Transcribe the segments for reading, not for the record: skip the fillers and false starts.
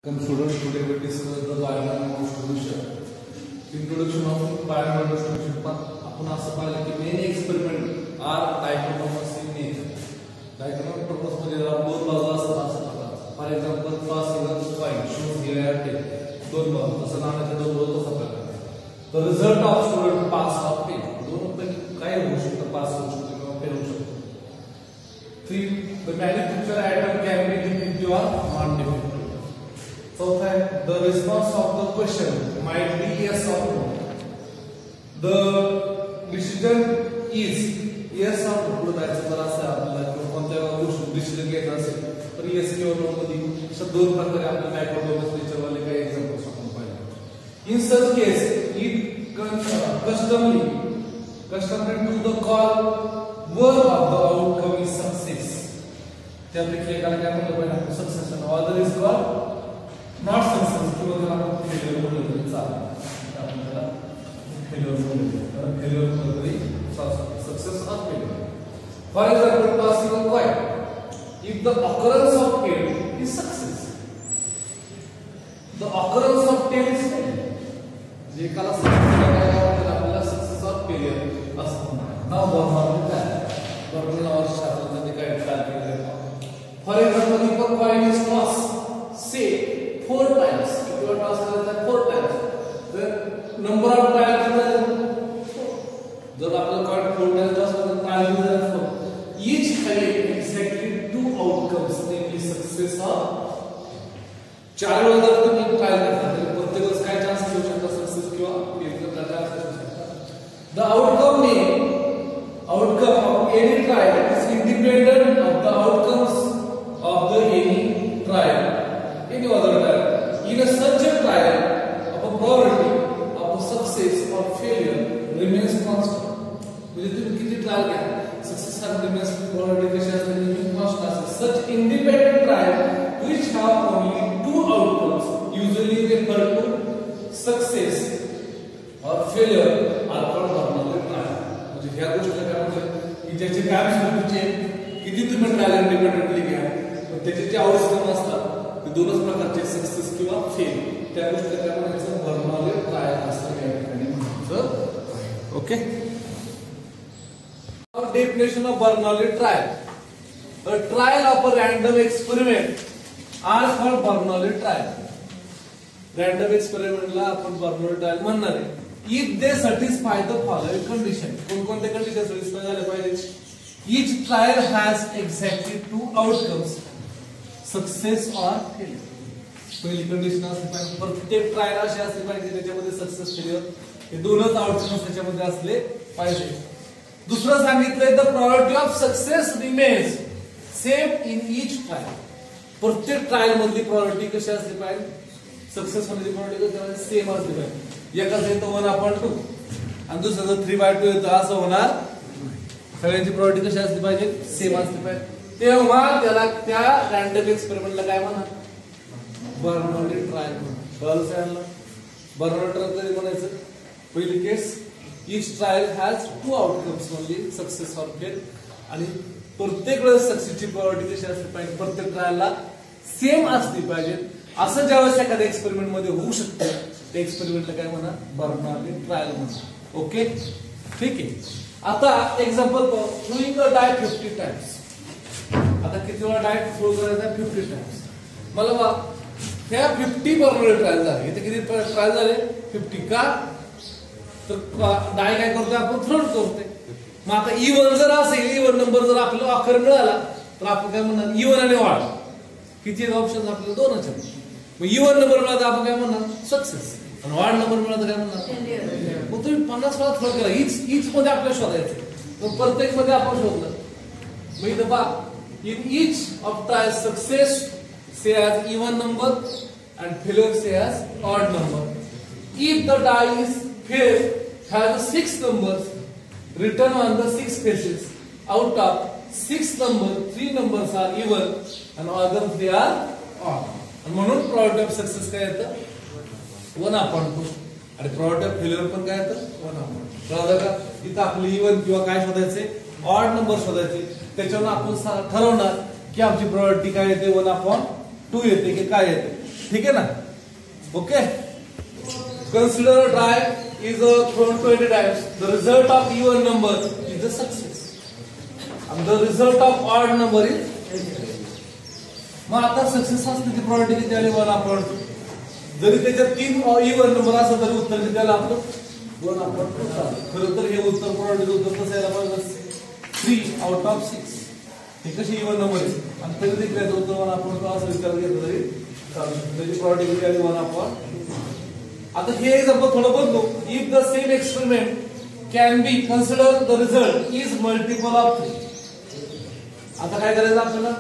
Come students, today we discuss the diagram of solution. Introduction of binomial solution. आपण असं पाहिलं की main experiment are dichotomous in nature. Dichotomous मध्ये दोन बाजू असतात. For example pass even coin shows here take दोन बाजू असं नाण्याच्या दोन बाजू तसा प्रकार. The result of student pass or fail दोन पैकी काय होऊ शकतं, पास होऊ शकतं किंवा फेल होऊ शकतं. 3. The manufactured item can be defective or non-defective. So the response of the question might be yes or no. The decision is yes or no. त्याचं जर असं आपल्याला कोणत्या गोष्टी डिसिजन घ्यायचा असेल तर yes किंवा no मध्ये अशा दोन प्रकारे आपल्याला डायकोटोमस नेचर वाले काही एक्झाम्पल्स आपण पाहिले. In such case, it customary to the call one of the outcome is success. त्यापैकी एकाला काय म्हणलं पाहिजे, सक्सेस आणि other is called not success किंवा त्याला आपण फेल्युअर म्हणलं तरी चालेल. आपण त्याला फेल्युअर म्हणतो, कारण फेल्युअर म्हणलं तरी success or failure. For example, tossing a coin, if the occurrence of tail is success, the occurrence of tail is failure. जे काला आपल्याला सक्सेस or failure असं म्हणतात. नाव बर्नॉल और शास्त्रज्ञांनी काय ट्राय केलं. For example, if a coin is tossed, say 4 times, if you are tossed 4 times, then number of times जर आपल्याला कॉइन 4 times toss करून टाइम दिला 4, each having exactly 2 outcomes, namely success or 4 वेळा जर तुम्ही ट्राय करता तर प्रत्येक वेळेस काय चान्स घेऊ शकता, सक्सेस किंवा फेल चा चान्स असू शकता. The outcome of any trial is independent of the outcomes of the any trial, any other trial. In a such a trial, a probability of success or failure remains constant. म्हणजे तुम्ही किती trial घ्या, success और remains probability कशी असते नेहमी constant असते. Such independent trial which have only 2 outcomes usually refer to success or failure are called Bernoulli trial. म्हणजे ह्या गोष्टीला काय म्हणतात की ज्याचे काय स्वरूपाचे किती तुम्ही ट्रायल इंडिपेंडेंटली घ्या पण त्याचे जे आउटकम असतात ते दोनच प्रकारचे सक्सेस किंवा फेल, त्या गोष्टीला काय म्हणायचं, बर्नॉली ट्रायल असं या ठिकाणी म्हणायचं. Okay. Definition of Bernoulli trial. A trial of a random experiment are called Bernoulli trial. Random experiment ला आपण Bernoulli trial म्हणणार आहे. If they satisfy the following condition, कोणकोणते कंडिशन सॅटिस्फाय झाले पाहिजे. Each trial has exactly 2 outcomes, success or failure. पहिली condition असली पाहिजे, प्रत्येक ट्रायल अशी असली पाहिजे त्याच्यामध्ये सक्सेस फेल्युअर हे दोनच आउटकम्स त्याच्यामध्ये असले पाहिजे. दुसरं सांगितलंय the probability of success remains same in each trial. प्रत्येक ट्रायल मधली प्रोबॅबिलिटी कशी असली पाहिजे, सक्सेस होण्याची प्रोबॅबिलिटी सेम असली पाहिजे. एकाच येतो 1/2 आणि दुसऱ्याचं 3/2 येतं, असं होणार. सगळ्यांची प्रोबॅबिलिटी कशी असली पाहिजे, सेम असली पाहिजे. तेव्हा त्याला त्या रँडम एक्सपेरिमेंटला काय म्हणा, बर्नॉली ट्रायल म्हणा. बर्नॉली ट्रायल कधी म्हणायचं, पहिली केस each trial has 2 outcomes only, success or fail. आणि प्रत्येक वेळेस सक्सेसची प्रोबॅबिलिटी कशी असली पाहिजे, प्रत्येक ट्रायलला सेम असली पाहिजे. असं ज्यावेळेस एखाद्या एक्सपेरिमेंट मध्ये होऊ शकतं त्या एक्सपेरिमेंटला काय म्हणा, बर्नॉली ट्रायल म्हणा. ओके, ठीक आहे. आता example throwing a die 50 times. आता किती वेळा डाय थ्रो करायचा, 50 टाइम्स. मला बघा ह्या 50 बर्नॉली ट्रायल झाले. इथे किती ट्रायल झाले, 50. का तर डाय काय करतोय आपण, थ्रो करतोय. मग आता इवन जर असेल, इवन नंबर जर आपल्याला ऑकर मिळाला तर आपण काय म्हणणार, इवन आणि ऑड किती ऑप्शन आपल्याला 2च आहेत. मग इवन नंबर मिळाला तर आपण काय म्हणणार, सक्सेस. आणि ऑड नंबर मिळाला तर काय म्हणणार. मग तुम्ही 50 वेळा थ्रो केला, ईच मध्ये आपल्याला शोधायचं, मग प्रत्येक मध्ये आपण शोधलं. मग इथं पहा, in each of trial success say as even number and failure say as odd number. If the die is fail has 6 numbers written on the 6 faces. Out of 6 numbers, 3 numbers are even and others they are odd. आणि म्हणून probability of success काय येतं, 1/2. आणि probability of failure पण काय येतं, 1/2. कळलं का. इथं आपली इवन किंवा काय शोधायचे, ऑड नंबर शोधायचे. त्याच्यावर आपण ठरवणार की आमची प्रोबॅबिलिटी काय येते, 1/2 येते की काय येते. ठीक है ना? Okay. Consider a try is thrown 20 times. The result of even number is the success. And the result of odd number is. मग आता सक्सेस असण्याची प्रॉपर्टी किती आली? 1/2. जरी त्याच्यात 3 इव्हन नंबर असला तरी उत्तर किती आलं आपलं? 1/2. खरं तर हे उत्तर प्रॉपर्टीचं उत्तर कसं यायला पाहिजे? 3/6. हे कशी इव्हन नंबर आहे आणि तरी देखील याचं उत्तर 1/2 असं विचार घेतलं तरी चालू शकतं. त्याची प्रॉपर्टी किती आली? 1/2. आता हे एक्झाम्पल थोडं बदलू. If the same experiment can be consider the result is multiple of 3. आता काय करायचं आपल्याला?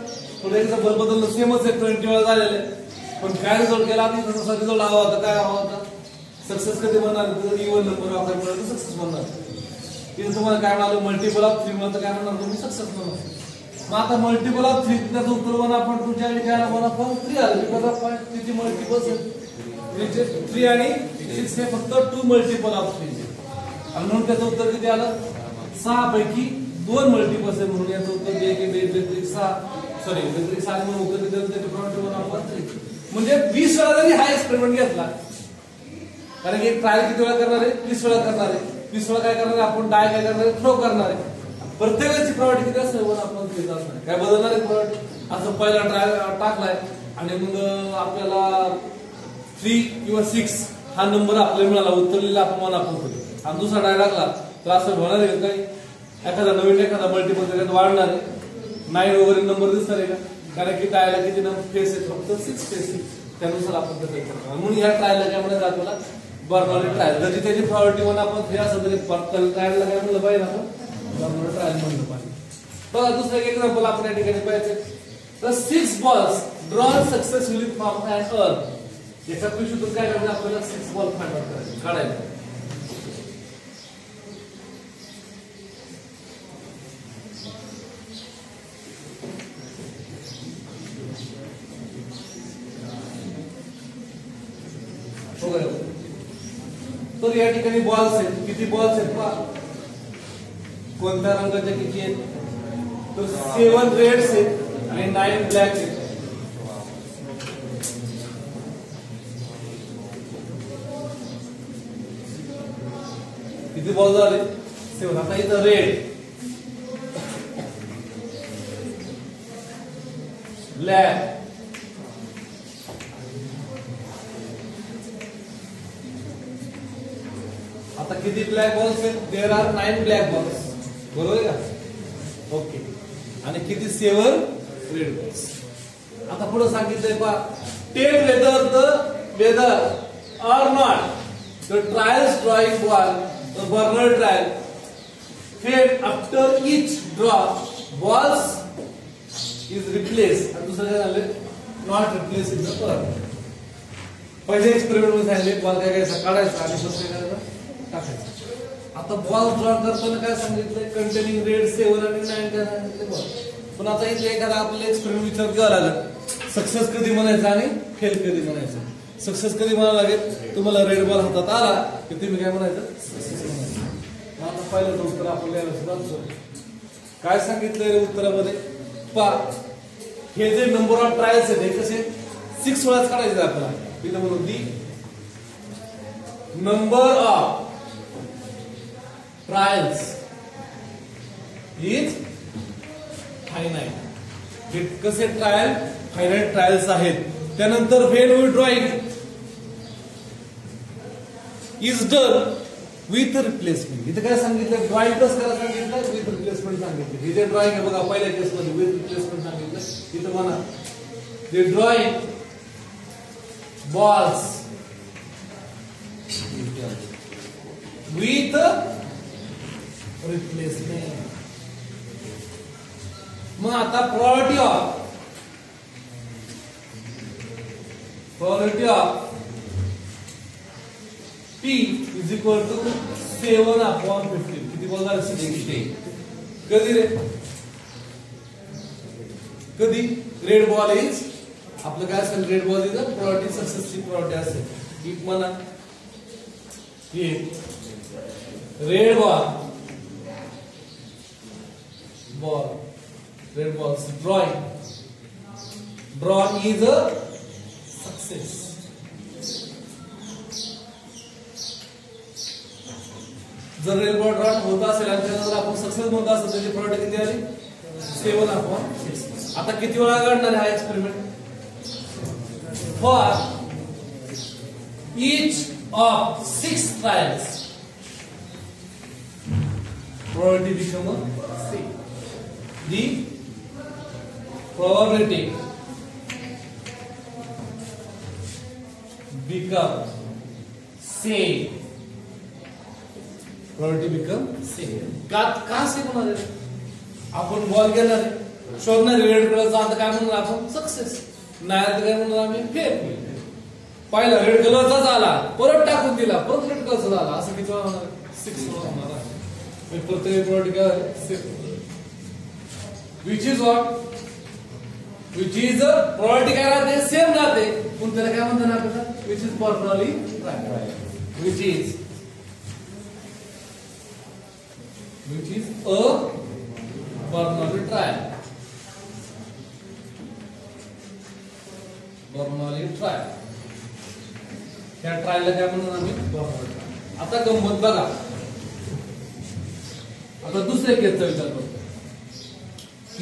थोडं एक्झाम्पल बदललं. सेमच आहे, 20 वेळा झालेलं आहे, पण काय रिझल्ट केला? तसा रिझल्ट हवा होता. काय हवा होता? सक्सेस कधी म्हणणार? इव्हन नंबर वापरला तर सक्सेस म्हणणार. तिथे तुम्हाला काय म्हणाल? मल्टिपल ऑफ 3 म्हणता काय म्हणणार तुम्ही? सक्सेस म्हणणार. मग आता मल्टिपल ऑफ 3 त्याचं उत्तर 1/2 तुमच्या काय आला? 1/3 आलं. बिकॉज ऑफ तिची मल्टिपल्स आहेत 3 आणि 6 हे फक्त 2 मल्टिपल ऑफ 3 आणि म्हणून त्याचं उत्तर किती आलं? 6 पैकी 2 मल्टिपल्स आहे म्हणून याचं उत्तर बेत्रिक 6. सॉरी बेत्रिक 6 म्हणून उत्तर किती? त्याची प्रॉपर्टी 1/3. म्हणजे 20 वेळा जरी हा एक्सपेरिमेंट घेतला, कारण की ट्रायल किती वेळा करणार आहे? 20 वेळा करणार आहे. 20 वेळा काय करणार आहे आपण? डाय काय करणार आहे? थ्रो करणार आहे. प्रत्येकाची प्रॉपर्टी किती असते? 1/3 असणार. काय बदलणार आहे प्रॉपर्टी? असं पहिला ट्रायल टाकलाय आणि मग आपल्याला 3 किंवा 6 हा नंबर आपल्याला मिळाला, उत्तर लिहिलं आपण 1/3 आणि दुसरा डाय टाकला तर असं होणार आहे काही? एखादा नवीन एखादा मल्टिपल त्याच्यात वाढणार आहे? 9 वगैरे नंबर दिसणार आहे का? कारण की ट्रायला किती नंबर फेस आहे? फक्त 6 फेस. त्यानुसार आपण त्याचं करणार. म्हणून या ट्रायलला काय म्हणतात आपल्याला? Bernoulli trial. जरी त्याची प्रॉपर्टी 1/3 असं तरी ट्रायलला काय म्हणलं पाहिजे? आपण बर्नौली ट्रायल म्हणलं पाहिजे. बघा दुसरं एक एक्झाम्पल आपण या ठिकाणी पाहिजे. तर 6 balls drawn successfully from an earth. एका पिशवीतून काय करायचं? आपल्याला 6 बॉल काढायचे. तर या ठिकाणी बॉल्स आहेत. किती बॉल्स आहेत पहा? कोणत्या रंगाचे किती आहेत? तर 7 रेड्स आहेत आणि 9 ब्लॅक आहेत. किती बॉल झाले? 7. आता इथं रेड, ब्लॅक, आता किती ब्लॅक बॉल्स आहेत? There are 9 black balls. बरोबर आहे का? ओके. आणि किती? 7 रेड बॉल्स. आता पुढे सांगितलंय पहा, tail weather or not the trials drawing ball, the Bernal trial, fade after each draw balls is replaced. आणि दुसरं काय झालं? not replaced in the curve. पहिले एक्सपेरिमेंट मध्ये सांगितले बॉल काय करायचा? काढायचा आणि दुसरं काय करायचं? टाकायचं. आता बॉल ड्रॉ करताना काय सांगितलंय? कंटेनिंग रेड 7 आणि 9 काय सांगितले बॉल. पण आता इथे एखादा आपल्याला एक्सपेरिमेंट विचार करावा लागेल. सक्सेस कधी म्हणायचं आणि फेल कधी म्हणायचं? सक्सेस कधी म्हणावं लागेल? तुम्हाला रेड बॉल हातात आला की तुम्ही काय म्हणायचं? सक्सेस म्हणायचं. आता पहिलं उत्तर आपण लिहायला सुरुवात करू. काय सांगितलंय उत्तरामध्ये? पहा, हे जे नंबर ऑफ ट्रायल्स आहेत हे कसे? 6 वेळाच काढायचे आपल्याला. इथं म्हणून the number of trials is finite. हे कसे ट्रायल? फायनाइट ट्रायल्स आहेत. त्यानंतर when we drawing is done with replacement. इथे काय सांगितलं? ड्रॉइंग कसं करायला सांगितलं? विथ रिप्लेसमेंट सांगितलं. हे जे ड्रॉइंग आहे बघा पहिल्या केसमध्ये विथ रिप्लेसमेंट सांगितलं. इथं म्हणा the drawing balls with replacement. मग आता probability of P is equal to 7/15. किती बॉल झाले? 60. कधी रे? कधी? रेड बॉल इज आपलं काय असेल? Red ball is probability सक्सेसची probability असेल. इफ म्हणा हे red red balls drawn is a success. जर रेल बॉल ड्रॉट होत असेल आणि त्यानंतर आपण सक्सेस म्हणत असेल त्याची प्रोबॅबिलिटी किती आली 7/6. आता किती वेळा घडणार आहे हा experiment? For each of 6 trials probability become same. The probability become same. probability become same. का सेम होणार आहे? आपण बॉल घेणार आहे, शोधणार रेड कलरचा, आता काय म्हणणार आपण? सक्सेस. नाही तर काय म्हणणार आम्ही? फेल. पहिला रेड कलरचा झाला, परत टाकून दिला, परत रेड कलरचा झाला, असं किती होणार? 6 होणार आहे. प्रत्येक probability काय आहे? which is what? which is probability काय राहते? सेम राहते, पण त्याला काय म्हणतात आपल्याला? which is Bernoulli trial. which is a Bernoulli trial. Bernoulli trial. त्या ट्रायलला काय म्हणणार आम्ही? Bernoulli trial. आता गंमत बघा. आता दुसऱ्या केसचा विचार करतो.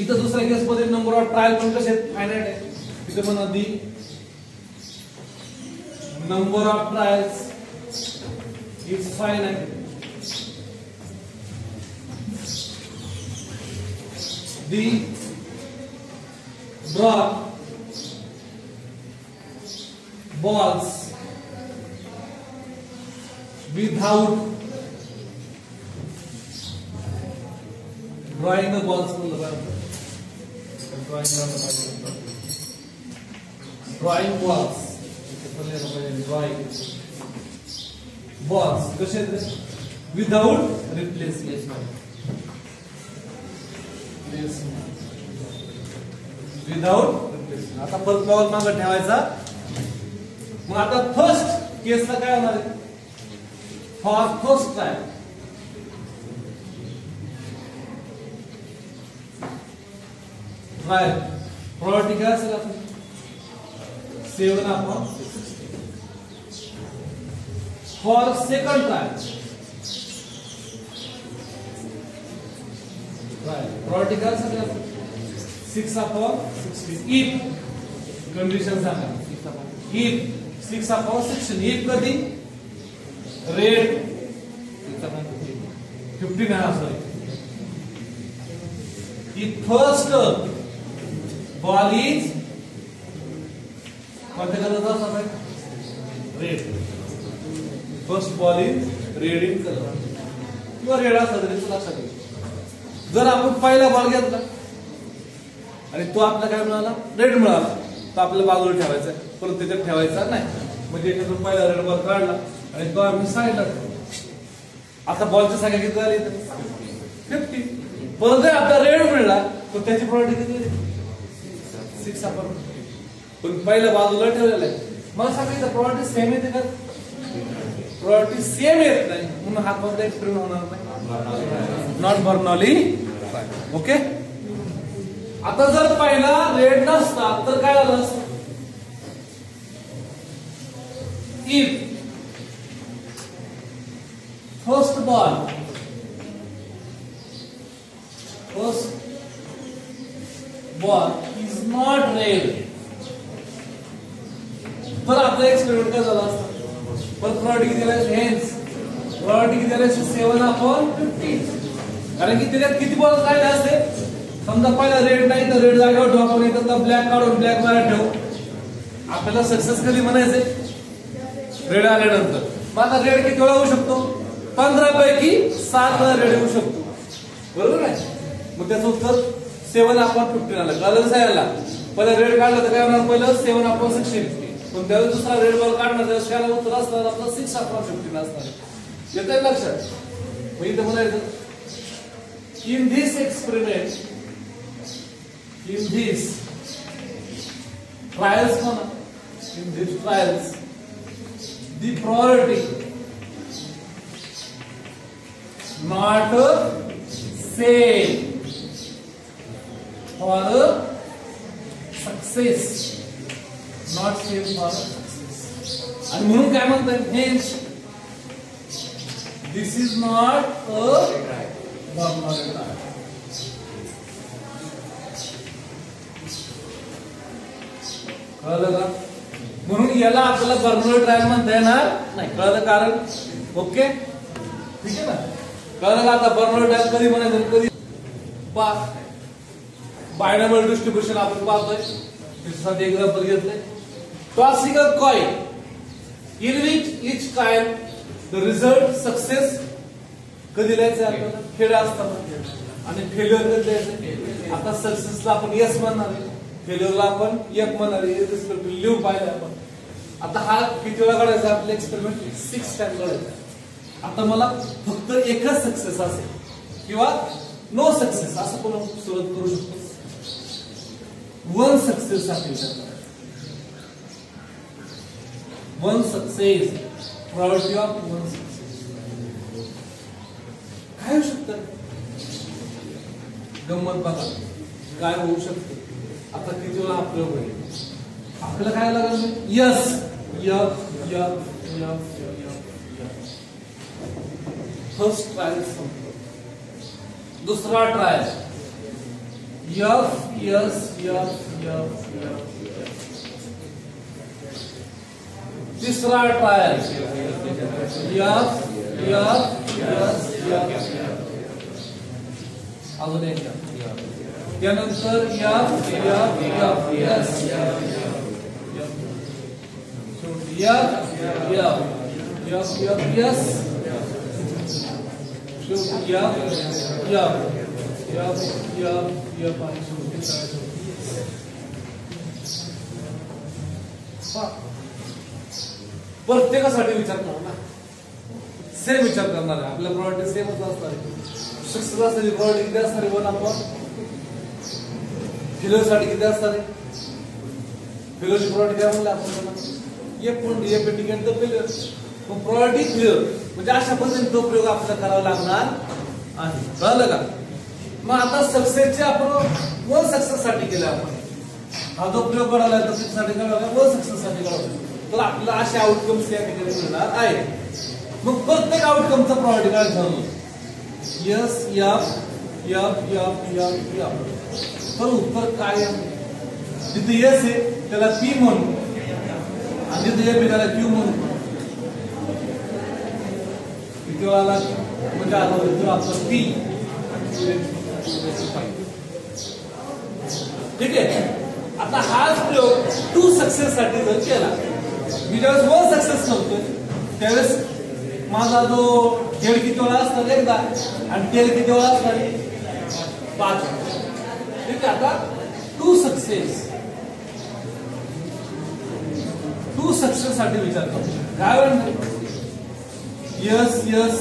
इथं दुसऱ्या केस मध्ये नंबर ऑफ ट्रायल पण कसे फायनाइट आहे. तिथे म्हणा the number of trials is finite. The drop balls without drawing the balls drawing balls कसे without replacement. without replacement. आता परत बॉल मागे ठेवायचा. मग आता फर्स्ट केसला काय होणार आहे? फॉर फर्स्ट ट्रायल प्रोबॅबिलिटी काय असेल आपण? 7/6. फॉर सेकंड ट्रायल प्रोबॅबिलिटी काय असेल आपण? 6/16. इफ कंडिशन सांगा. इफ 6/16. इफ कधी? Red 15 sorry. If first ball is कोणत्या कलरचा असणार आहे? Red. First ball is red in colour किंवा रेड असला तरी लक्षात ठेवा. जर आपण पहिला बॉल घेतला आणि तो आपला काय मिळाला? रेड मिळाला, तर आपल्याला बाजूला ठेवायचा आहे, परत त्याच्यात ठेवायचा नाही. म्हणजे याच्यातून पहिला रेड बॉल काढला आणि तो आम्ही साईडला ठेवला. आता बॉलची संख्या किती झाली? 50. परत जर आपला रेड मिळाला तर त्याची प्रोबॅबिलिटी किती? 6/6. पण पहिल्या बाजूला ठेवलेला आहे. मला सांगायचं प्रोबॅबिलिटी सेम येते का? प्रोबॅबिलिटी सेम येत नाही, म्हणून हा कोणता एक्सपेरिमेंट होणार नाही. Not Bernoulli. ओके. आता जर पहिला रेड नसता तर काय झालं असतं? If first ball is not red, तर आपला एक्सपेरिमेंट काय झाला असता? पण प्रोबॅबिलिटी किती झाली? हेन्स प्रोबॅबिलिटी किती झाली? 7/50. कारण की त्याच्यात किती बॉल राहिले असते? समजा पहिला रेड नाही तर रेड जागेवर ठेवू आपण, नाही तर ब्लॅक काढून ब्लॅक बाहेर ठेवू. आपल्याला सक्सेस कधी म्हणायचे? रेड आल्यानंतर. मग आता रेड किती वेळा होऊ शकतो? 15 पैकी 7 वेळा रेड होऊ शकतो, बरोबर आहे? मग त्याचं उत्तर 7/15 आलं. कलर आला पहिला रेड काढला तर काय होणार? पहिलं 7/16. पण त्यावेळेस दुसरा रेड बॉल काढणार त्यावेळेस काय उत्तर असणार आपलं? 6/15 असणार. येतंय लक्षात? मग इथे म्हणायचं in this experiment, in these trials, the probability not same for success, not same for success. आणि म्हणून काय म्हणतात hence this is not a Bernoulli trial. कळलं का? म्हणून याला आपल्याला बर्नौली ट्रायल म्हणता येणार नाही. कळलं कारण? ओके ठीक आहे ना. कळलं का? आता बर्नौली ट्रायल कधी म्हणायचं कधी बायनॉमियल डिस्ट्रीब्युशन आपण पाहतोय. त्याच्यासाठी एक्झाम्पल घेतलंय. Tossing a coin in which each coin the result success कधी लिहायचं आपल्याला खेळ असताना आणि फेल्युअर कधी लिहायचं. आता सक्सेसला आपण यस म्हणणार आहे, फेल्युअरला आपण एक म्हणणार आहे. लिहू पाहिजे आपण. आता हा किती वेळा काढायचा आपला एक्सपेरिमेंट 6 टाइम काढायचा. आता मला फक्त एकच सक्सेस असेल किंवा नो सक्सेस असं पण सुरुवात करू शकतो. 1 सक्सेस साठी 1 सक्सेस प्रॉबॅबिलिटी ऑफ 1 सक्सेस काय होऊ शकतं. गंमत बघा काय होऊ शकतं. आता किती वेळा हा प्रयोग होईल. आपल्याला काय लागेल S F F F first trial संपतो. दुसरा trial F S F F F. तिसरा trial F F S F. अजून एक त्यानंतर F F F S F F F F S F F F F F आणि प्रत्येकासाठी विचार करा ना. सेम विचार करणार आहे. आपल्या प्रॉपर्टी सेमच असणार आहे. सक्सेस असणारी प्रॉपर्टी किती असणार आहे 1 अपॉन फेल्युअर साठी किती असणार आहे. फेल्युअरची प्रॉपर्टी काय म्हणलं आपण एक point A pending the failure. मग प्रॉपर्टी क्लिअर म्हणजे अशा पद्धतीने तो प्रयोग आपल्याला करावा लागणार आहे. कळलं का? मग आता सक्सेसचे आपण 1 सक्सेस साठी केलं. आपण हा जो प्रयोग करायला तर साठी करायला 1 सक्सेस साठी करायला तर आपल्याला असे आउटकम्स या ठिकाणी मिळणार आहे. मग प्रत्येक आउटकमचा प्रॉपर्टी काय ठरवलं yes F F F F F. तर उत्तर काय आहे. जिथे यस आहे त्याला पी म्हणू आणि जिथे एफ आहे त्याला क्यू म्हणू. किती वेळाला म्हणजे आता आपलं पी ठीक आहे. आता हाच प्रयोग 2 सक्सेस साठी जर केला. मी ज्यावेळेस 1 सक्सेस करतोय त्यावेळेस माझा जो हेड किती वेळा असणार एकदा आणि टेल किती वेळा असणार 5. ठीक आहे. आता 2 सक्सेस साठी विचार करतो काय म्हणतो यस यस.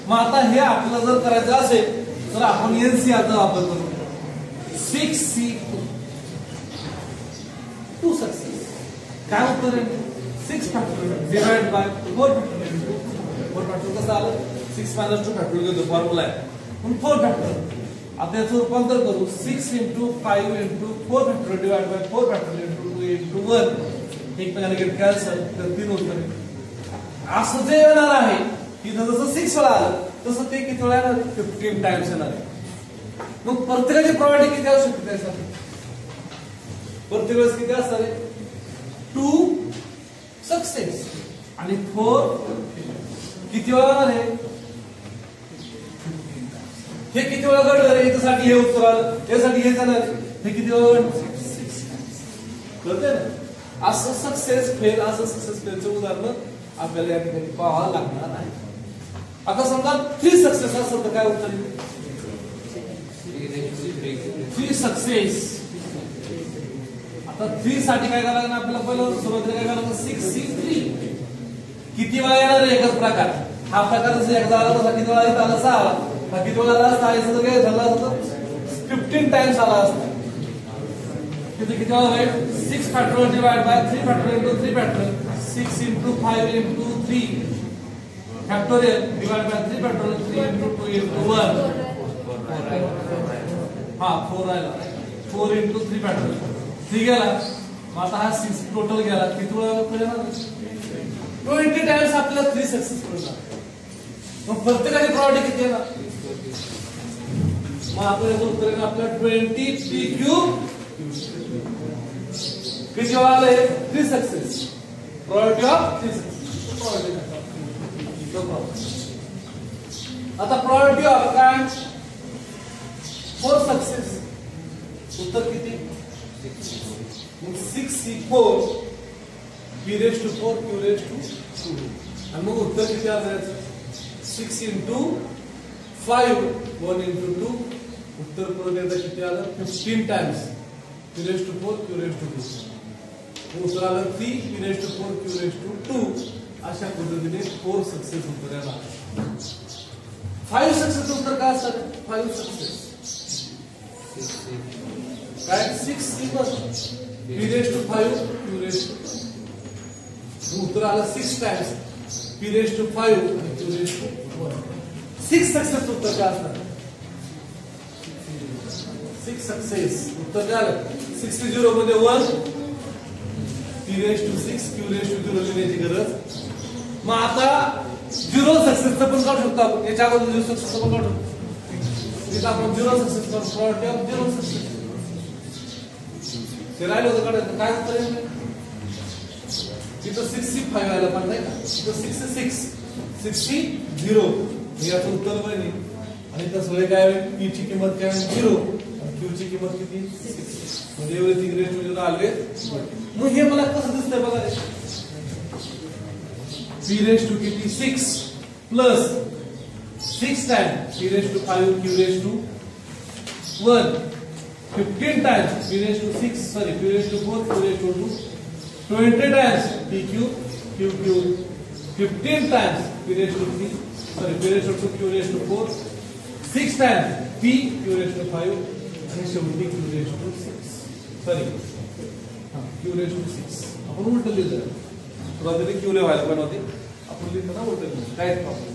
मग आता हे आपल्याला जर करायचं असेल तर आपण एनसी आता वापर करू. 6C 2 सक्सेस काय उत्तर आहे 6 factorial divide by 4 factorial. 4 factorial कसं आलं 6 - 2 फॅक्टोरियल घेतो फॉर्म्युला आहे. पण 4 फॅक्टोरियल आता याचं रूपांतर करू 6 × 5 × 4 फॅक्टोरियल डिवाइड बाय 4 फॅक्टोरियल × 2 × 1 एकमेकांना गेट कॅन्सल तर 3 उत्तर. असं जे येणार आहे तिथं जसं 6 वेळा आलं तसं ते किती वेळा येणार 15 टाइम्स येणार आहे. मग प्रत्येकाची प्रॉपर्टी किती असू शकते त्यासाठी प्रत्येक वेळेस किती असणार आहे 2 सक्सेस आणि 4 किती वेळा येणार आहे. हे किती वेळा घडलं रे याच्यासाठी हे उत्तर आलं यासाठी हे जाणार हे किती वेळा कळतंय ना. असं सक्सेस फेल असं सक्सेस फेलचं उदाहरण आपल्याला या ठिकाणी पाहावं लागणार आहे. आता समजा 3 सक्सेस असेल तर काय उत्तर येईल 3 सक्सेस. आता 3 साठी काय करायला लागणार आपल्याला पहिलं सुरुवातीला काय करायचं 6C3 किती वेळा येणार आहे एकच प्रकार. हा प्रकार जर एकदा आला तर किती वेळा येत आला 6 आला. बाकी किती वेळा आला असता तर काय झालं असतं 15 टाइम्स आला असता. किती वेळा होईल 6 factorial divide by 3 factorial × 3 factorial 6 × 5 × 3 factorial divide by 3 factorial 3 × 2 × 1 हा 4 आला 4 × 3 फॅक्टोरियल 3 गेला मग आता हा 6 टोटल गेला किती वेळा येणार 20 टाइम्स आपल्याला 3 सक्सेसफुल येणार मग प्रत्येकाची प्रॉपर्टी किती येणार मग आपण याचं उत्तर येणार आपल्याला 20 p क्यूब किती वेळा आले 3 सक्सेस प्रॉपर्टी ऑफ 3 सक्सेस आता प्रॉपर्टी ऑफ काय 4 सक्सेस उत्तर किती 6 4 p raised to 4 q raised to 2 आणि मग उत्तर किती आलं 6 into 5 1 into 2 उत्तर परत एकदा किती आलं 15 times p raised to 4 q raised to 2 उत्तर आलं 3 p raised to 4 q raised to 2 अशा पद्धतीने 4 सक्सेस उत्तर आला 5 सक्सेस उत्तर काय असतं 5 सक्सेस काय 6 equal p raised to 5 q raised to 2 उत्तर आलं 6 टाइम्स p raised to 5 आणि q raised to 1 6 सक्सेस उत्तर काय असणार 6 सक्सेस उत्तर काय आलं 60 मध्ये 1 p raised to 6 q raised to 0 लिहायची गरज मग आता 0 सक्सेसचं पण काढू शकतो आपण याच्या अगोदर 0 सक्सेसचं पण काढू शकतो इथं आपण 0 सक्सेस करू प्रॉपर्टी ऑफ 0 सक्सेस ते राहिलं होतं काढायचं काय उत्तर येईल इथं 65 आलं पण नाही का इथं 66 60 याचं उत्तर बने आणि त्या सगळे काय होईल p ची किंमत काय होईल 0 आणि q ची किंमत किती 6 म्हणजे एव्हरीथिंग रेंज मध्ये आले मग हे मला कसं दिसतंय बघा p raised to किती 6 plus 6 times p raised to 5 q raised to 1 15 times p raised to 6 sorry p raised to 4 q raised to 2 20 times p cube q cube 15 times p raised to 3 sorry p raised to 2 q raised to 4 6 times p q raised to 5 आणि शेवटी q raised to 6 sorry q raised to 6 आपण उलट लिहिलं सुरुवातीला q लिहायला पण होते आपण लिहिलं ना उलट लिहिलं काय प्रॉब्लेम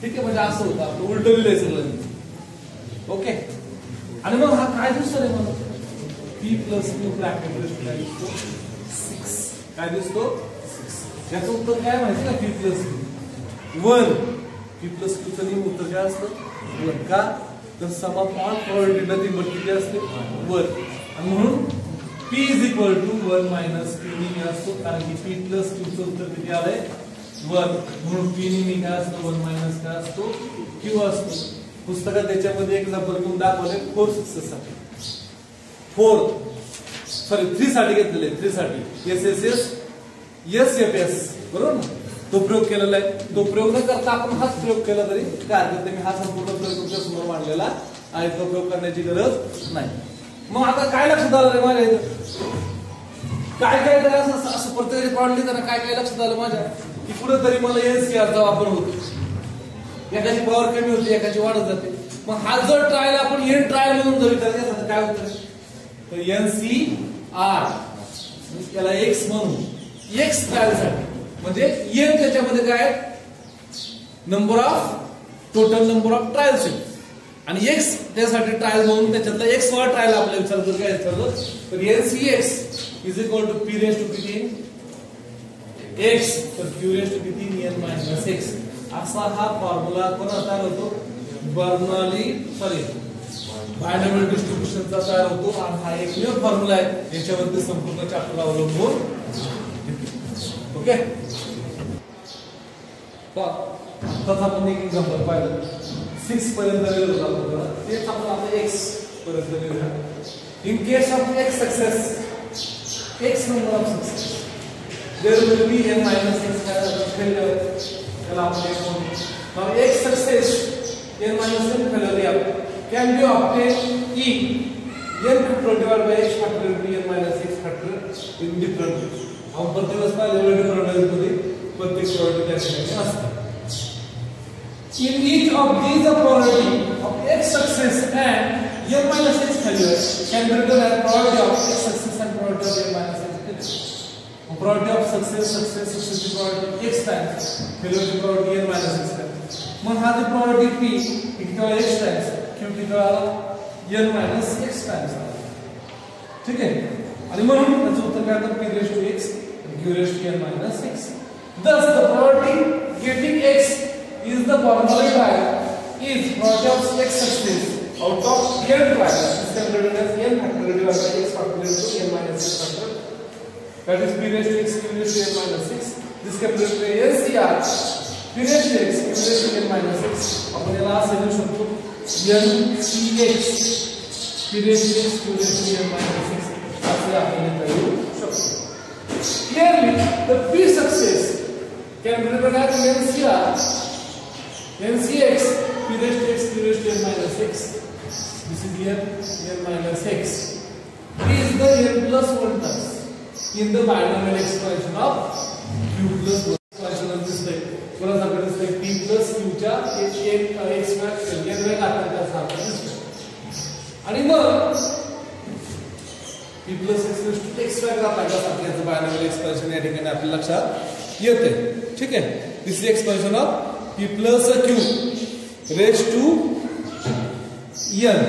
ठीक आहे म्हणजे असं होतं आपण उलट लिहिलंय सगळं ओके आणि मग हा काय दिसतो रे मला p plus q ब्रॅकेट काय दिसतो 6 काय दिसतो 6 याचं उत्तर काय माहिती का p plus q 1 p plus q चं नियम उत्तर काय असतं 1 का तर sum of all probability nothing but किती असते 1 आणि म्हणून p is equal to 1 minus p नेहमी असतो कारण की p plus q चं उत्तर किती आलंय 1 म्हणून p नेहमी काय असतो 1 minus काय असतो q असतो पुस्तकात त्याच्यामध्ये एक्झाम्पल घेऊन दाखवले 4 सक्सेस साठी 3 साठी घेतलेले 3 साठी SSS SFS बरोबर ना तो प्रयोग केलेला आहे तो प्रयोग न करता आपण हाच प्रयोग केला तरी काय हरकत नाही मी हा संपूर्ण प्रयोग तुमच्या समोर मांडलेला आहे तो प्रयोग करण्याची गरज नाही मग आता काय लक्षात आलं रे माझ्या इथं काय असं प्रत्येकाची पाडली तर काय लक्षात आलं माझ्या की कुठेतरी मला NCRचा वापर होतो एकाची पॉवर कमी होती एकाची वाढत जाते मग हा जर ट्रायल आपण एन ट्रायल म्हणून जर विचार केला तर काय होतं तर NCR त्याला x म्हणून x ट्रायल साठी म्हणजे एन त्याच्यामध्ये काय number of total number of trials आणि x त्यासाठी ट्रायल म्हणून त्याच्यातला x वर ट्रायल आपल्याला विचारतो काय विचारलं तर NCX is equal to p raise to किती x तर q रेज टू किती n मायनस x असा हा फॉर्म्युला कोणा तयार होतो बायनॉमियल डिस्ट्रीब्युशनचा तयार होतो आणि हा एकमेव फॉर्म्युला आहे याच्यावरती संपूर्ण चॅप्टर अवलंबून ओके तर आपण एक एक्झाम्पल पाहिलं 6 पर्यंत लिहिलं होतं तेच आपण आता x पर्यंत लिहिलं in case of x success x number of success there will be n minus x failure त्याला आपण एक म्हणू now x success n minus n failure can be obtained in n factorial divided by x factorial b n minus x factorial in different ways हम प्रत्येक वेळेस पाहिलं different ways मध्ये प्रत्येक probability असते in each of these probability of x success and n minus x failure can be written as probability of x success and probability of n minus x failure probability of success probability of x times failure probability n minus x times मग हा ती probability p equal x times q equal n minus x times ठीक आहे आणि म्हणून त्याचं उत्तर काय तर p raised to x and q raised to n minus 6. Thus the probability getting x is the Bernoulli trial is probability of x success out of n trials is calculated as n factorial divided by x factorial to n minus 6 factorial. That is p raised to x, q raised to n minus 6. This calculated by NCR p raised to x, q raised to n minus 6. आपण याला असे लिहू शकतो NCx p raised to x, q raised to n minus 6 असे आपण लिहू शकतो. Clearly, the p success can be written as NCx p raised to x, q raised to n minus 6. This is here n minus 6. P is the n plus 1 terms in the binomial expansion of q plus 1 expansion of this type. परत आपल्याला दिसतंय p plus q च्या x fraction n वेळा घातांका सारखा दिसतो आणि मग p plus x raised to x वेळा घातांका सारख्याचं बायनॉमियल एक्सपान्शन या ठिकाणी आपल्या लक्षात येते. ठीक आहे. This is expansion of p plus q raised to n.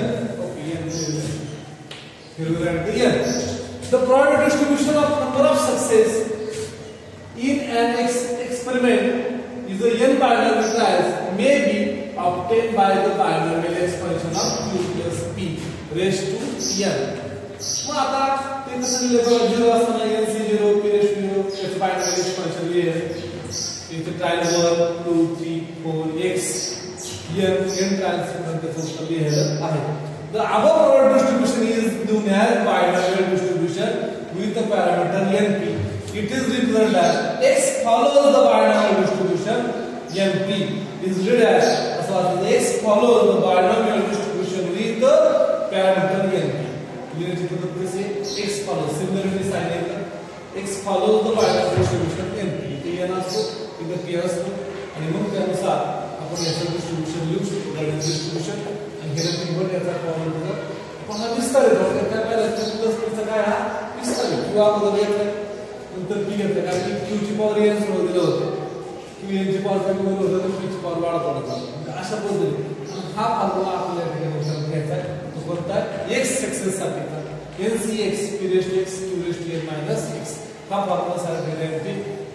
Okay, n. Here we write the n. The probability distribution of number of success in an experiment is the n binomial trials may be obtained by the binomial expansion of q plus p raised to n. मग आता ते कसं लिहिलं 0 असताना n c 0 p raised to 0 त्याचं binomial expansion लिहिलं. इथे trial 1 2 3 4 x n trials म्हणून त्याचं उत्तर लिहिलं आहे. The above probability distribution is known as binomial distribution with the parameter np. It is represented as x follows the binomial distribution np is read as x follows the binomial distribution with the parameter np. लिहिण्याची पद्धत कशी x follows similarly sign x follows the binomial distribution np. इथे n असतो इथे p असतो आणि मग त्यानुसार आपण याचं डिस्ट्रीब्युशन लिहू शकतो. ग्रेडियंट डिस्ट्रीब्युशन आणि हे नंबर याचा फॉर्म्युला होता पण हा विस्तार आहे. काय पहिला प्लस पीचा काय हा विस्तार आहे. q अगोदर येतोय नंतर p येते कारण की q ची पॉवर n सोडून दिलं होतं. q n ची पॉवर कमी होत होतं p ची पॉवर वाढत होती. अशा पद्धतीने हा फॉर्म्युला आपल्या ठिकाणी घ्यायचा आहे. तो कोणता x सक्सेस साठीचा NCx p raised to x q raised to n minus x हा फॉर्म्युला सारखा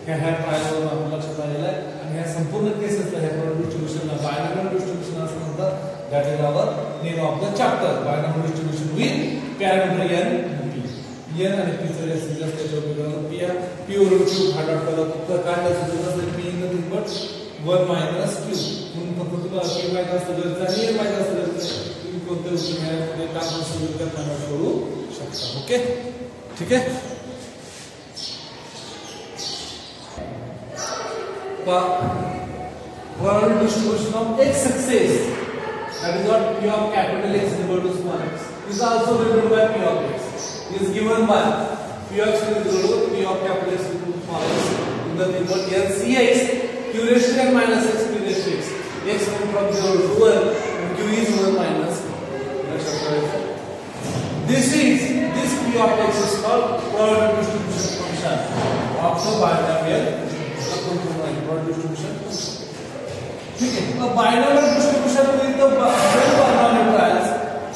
ह्या ट्रायलवर आपण लक्षात आलेला आहे आणि ह्या संपूर्ण केसेसला ह्या डिस्ट्रीब्युशनला बायनॉमियल डिस्ट्रीब्युशन असं म्हणतात. That is our name of the chapter binomial distribution with parameter n n आणि p चे रेशो जास्त त्याच्यावर p वरून q घाटात केला काढण्याचं जसं p nothing but 1 minus q म्हणून फक्त तुला p माहित असतं गरज आणि n माहित असतं गरज तुम्ही कोणत्या उत्तर काम सुरू करताना करू शकता. ओके ठीक आहे. Probability distribution of x success, that is what p of capital X is equal to small x, is also written by p of x is given by p of x is equal to p of capital X is equal to small x in the table NCx q raised to n minus x p raised to x. X from 0 to 1 and q is 1 minus. This p of x is called probability distribution function of the binomial distribution. ठीक है. A binomial distribution with the binomial trials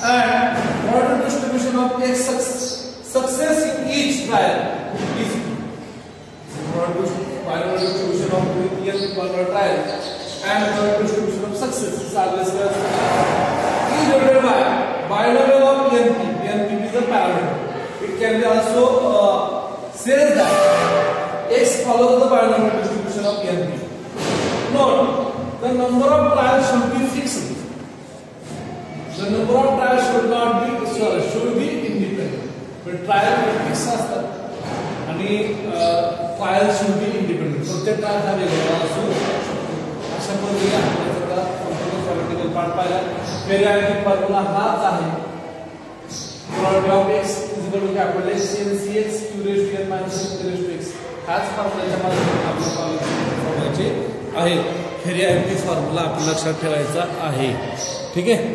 and probability distribution of x success in each trial is binomial distribution of n binomial trial and probability distribution of success is always divided by binomial of np. Np is a parameter. It can be also said that x follows the binomial distribution of np. Note, the number of trials should be fixed. The number of trials should not be should be independent. But trial fixed असतात आणि trial should be independent. प्रत्येक trial हा वेगळा असू शकतो. अशा पद्धतीने आपण त्याचा संपूर्ण प्रॅक्टिकल पार्ट पाहिला. व्हेरिएबल फॉर्म्युला हाच आहे. probability of x is equal to capital X NCx q raised to n minus x raised to x. हाच फॉर्म्युलाच्या माध्यमातून आपल्याला सोडवायचे आहे. व्हेरिएबल फॉर्म्युला आपण लक्षात ठेवायचा आहे. ठीक आहे.